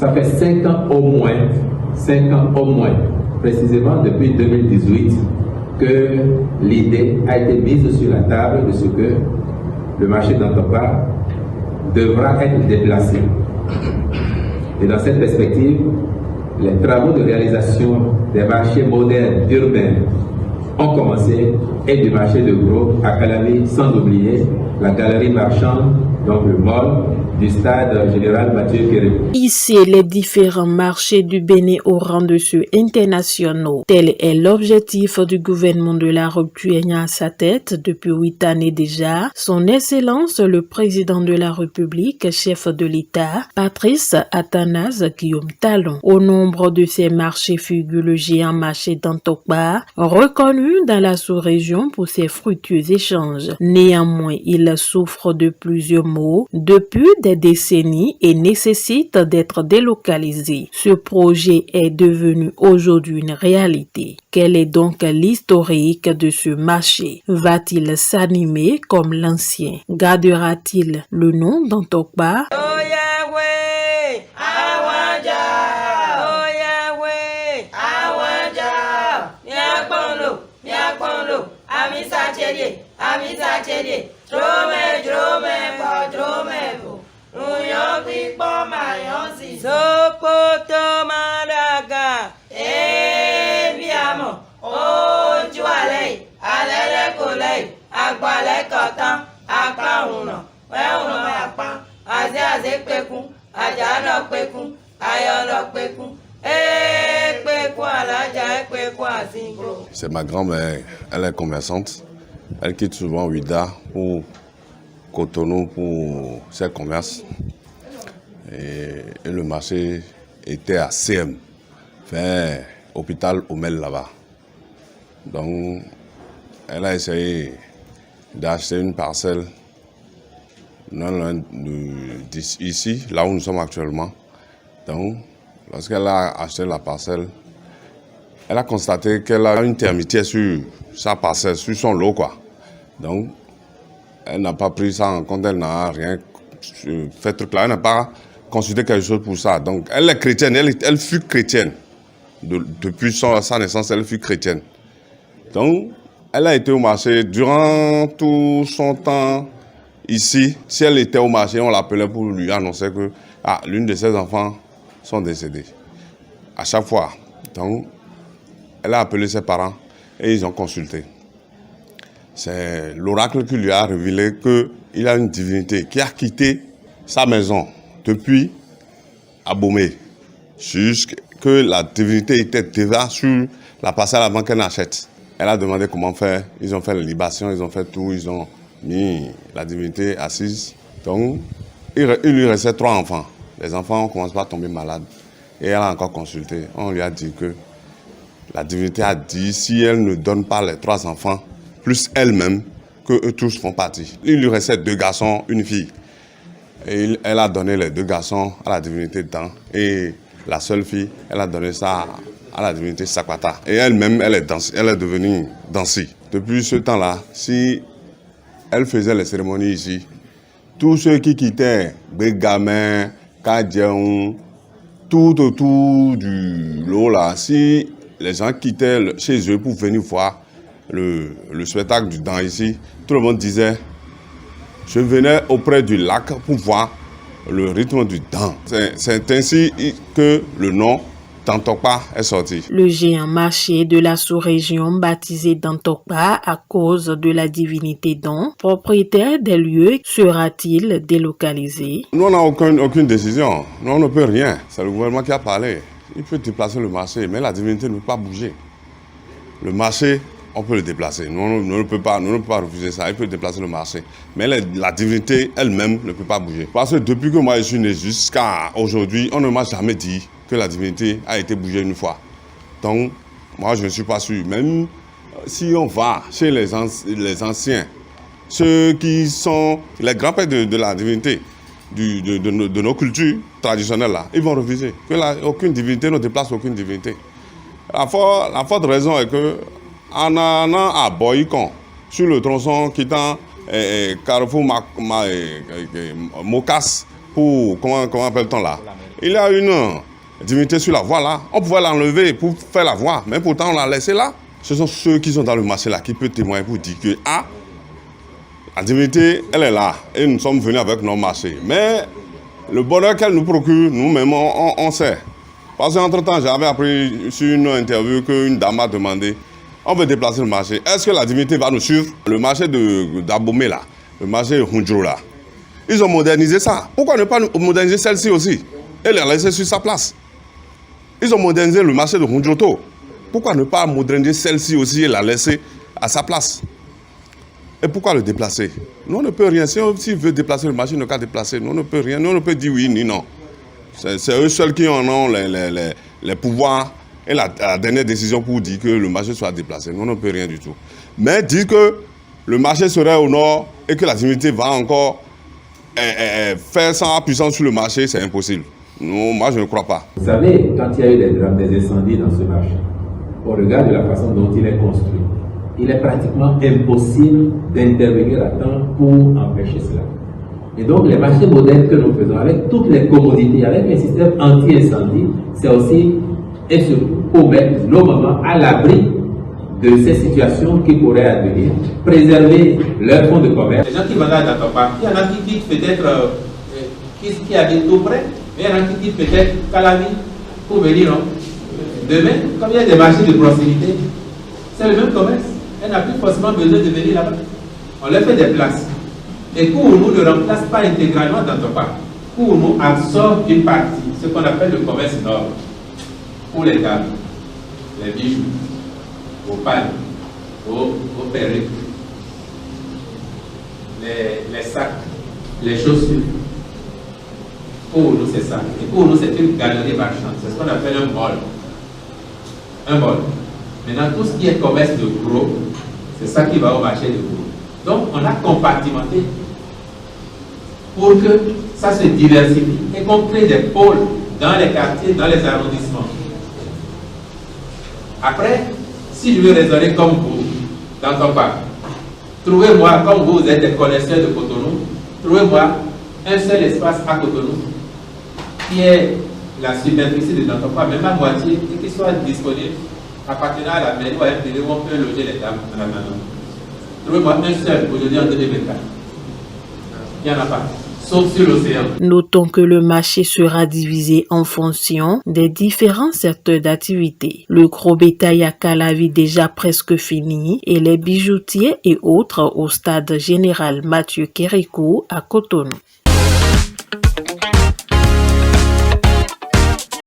Ça fait 5 ans au moins, précisément depuis 2018, que l'idée a été mise sur la table de ce que le marché d'Antokpa devra être déplacé. Et dans cette perspective, les travaux de réalisation des marchés modernes urbains ont commencé, et du marché de gros à Calavi, sans oublier la galerie marchande, donc le mall du stade général Mathieu Kérékou. Ici, les différents marchés du Bénin au rang de ceux internationaux. Tel est l'objectif du gouvernement de la rupture ayant à sa tête depuis 8 années déjà. Son Excellence, le président de la République, chef de l'État, Patrice Athanase Guillaume Talon. Au nombre de ces marchés figure le géant marché d'Antokpa, reconnu dans la sous-région pour ses fructueux échanges. Néanmoins, il souffre de plusieurs maux depuis des décennies et nécessite d'être délocalisé. Ce projet est devenu aujourd'hui une réalité. Quel est donc l'historique de ce marché? Va-t-il s'animer comme l'ancien? Gardera-t-il le nom d'Antokpa? C'est ma grand-mère, elle est commerçante. Elle quitte souvent Ouida pour Cotonou pour ses commerces. Et le marché était à CM, vers hôpital Omel là-bas. Donc, elle a essayé d'acheter une parcelle non loin d'ici, là où nous sommes actuellement. Donc, lorsqu'elle a acheté la parcelle, elle a constaté qu'elle a une termitière sur sa parcelle, sur son lot, quoi. Donc, elle n'a pas pris ça en compte, elle n'a rien fait truc là, elle n'a pas consulté quelque chose pour ça. Donc, elle est chrétienne, elle fut chrétienne. Depuis sa naissance, elle fut chrétienne. Donc, elle a été au marché durant tout son temps ici. Si elle était au marché, on l'appelait pour lui annoncer que l'une de ses enfants sont décédés. À chaque fois. Donc, elle a appelé ses parents et ils ont consulté. C'est l'oracle qui lui a révélé qu'il a une divinité qui a quitté sa maison depuis Abomey, jusqu'à que la divinité était déjà sur la parcelle avant qu'elle n'achète. Elle a demandé comment faire. Ils ont fait les libations, ils ont fait tout, ils ont mis la divinité assise. Donc, il lui restait 3 enfants. Les enfants commencent à tomber malades. Et elle a encore consulté. On lui a dit que la divinité a dit, si elle ne donne pas les 3 enfants, plus elle-même, qu'eux tous font partie. Il lui restait 2 garçons, une fille. Et elle a donné les 2 garçons à la divinité dedans. Et la seule fille, elle a donné ça à la divinité Sakwata. Et elle-même, elle est devenue Dansi. Depuis ce temps-là, si elle faisait les cérémonies ici, tous ceux qui quittaient Bégamin, Kadjaoun, tout autour du lot là, si les gens quittaient chez eux pour venir voir le spectacle du dent ici, tout le monde disait, je venais auprès du lac pour voir le rythme du dent. C'est ainsi que le nom d'Antokpa est sorti. Le géant marché de la sous-région baptisé d'Antokpa à cause de la divinité Don, propriétaire des lieux, sera-t-il délocalisé? Nous, on n'a aucune décision. Nous, on ne peut rien. C'est le gouvernement qui a parlé. Il peut déplacer le marché, mais la divinité ne peut pas bouger. Le marché, on peut le déplacer. Nous, on ne peut pas refuser ça. Il peut déplacer le marché. Mais la divinité elle-même ne peut pas bouger. Parce que depuis que moi je suis né jusqu'à aujourd'hui, on ne m'a jamais dit que la divinité a été bougée une fois. Donc, moi, je ne suis pas sûr. Même si on va chez les anciens, ceux qui sont les grands-pères de la divinité, de nos cultures traditionnelles, là, ils vont refuser. Que aucune divinité ne déplace aucune divinité. La forte raison est que, en allant à Boycon, sur le tronçon quittant Carrefour Mokas pour, comment appelle-t-on là? Il y a une divinité sur la voie là. On pouvait l'enlever pour faire la voie, mais pourtant on l'a laissé là. Ce sont ceux qui sont dans le marché là qui peuvent témoigner pour dire que la divinité, elle est là. Et nous sommes venus avec nos marchés. Mais le bonheur qu'elle nous procure, nous-mêmes, on sait. Parce qu'entre-temps, j'avais appris sur une interview qu'une dame a demandé, on veut déplacer le marché. Est-ce que la divinité va nous suivre? Le marché d'Abomey là, le marché de Hundjo là. Ils ont modernisé ça. Pourquoi ne pas moderniser celle-ci aussi et la laisser sur sa place? Ils ont modernisé le marché de Hundjoto. Pourquoi ne pas moderniser celle-ci aussi et la laisser à sa place? Et pourquoi le déplacer? Nous, on ne peut rien. S'il veut déplacer le marché, il n'a qu'à déplacer. Nous, on ne peut rien. Nous, on ne peut dire oui ni non. C'est eux seuls qui en ont les pouvoirs et la dernière décision pour dire que le marché soit déplacé. Nous, on ne peut rien du tout. Mais dire que le marché serait au nord et que la divinité va encore faire sans puissance sur le marché, c'est impossible. Non, moi, je ne crois pas. Vous savez, quand il y a eu des incendies dans ce marché, au regard de la façon dont il est construit, il est pratiquement impossible d'intervenir à temps pour empêcher cela. Et donc, les marchés modernes que nous faisons, avec toutes les commodités, avec un système anti-incendie, c'est aussi et surtout pour mettre nos mamans à l'abri de ces situations qui pourraient advenir, préserver leurs fonds de commerce. Les gens qui vendent à Dantopa, il y en a qui quittent peut-être, qui habitent tout près, mais il y en a qui quittent peut-être Calavi pour venir. Demain, comme il y a des marchés de proximité, c'est le même commerce. Elle n'a plus forcément besoin de venir là-bas. On leur fait des places. Et Kourounou ne remplace pas intégralement Dantopa. Kourounou absorbe une partie, ce qu'on appelle le commerce nord. Pour les tables, les bijoux, vos palmes, vos perruques, les sacs, les chaussures. Kourounou, c'est ça. Et Kourounou, c'est une galerie marchande. C'est ce qu'on appelle un mall. Un mall. Maintenant, tout ce qui est commerce de gros, c'est ça qui va au marché de gros. Donc, on a compartimenté pour que ça se diversifie et qu'on crée des pôles dans les quartiers, dans les arrondissements. Après, si je veux raisonner comme vous, dans ton parc, trouvez-moi, comme vous êtes des connaisseurs de Cotonou, trouvez-moi un seul espace à Cotonou qui est la superficie de Dantopa, même à moitié, et qui soit disponible appartenant à la mairie ou à un privé où on peut loger les dames dans la maison. Trouvez-moi un seul aujourd'hui en 2024. Il n'y en a pas. Sauf sur l'océan. Notons que le marché sera divisé en fonction des différents secteurs d'activité. Le gros bétail à Calavi déjà presque fini et les bijoutiers et autres au stade général Mathieu Kérékou à Cotonou.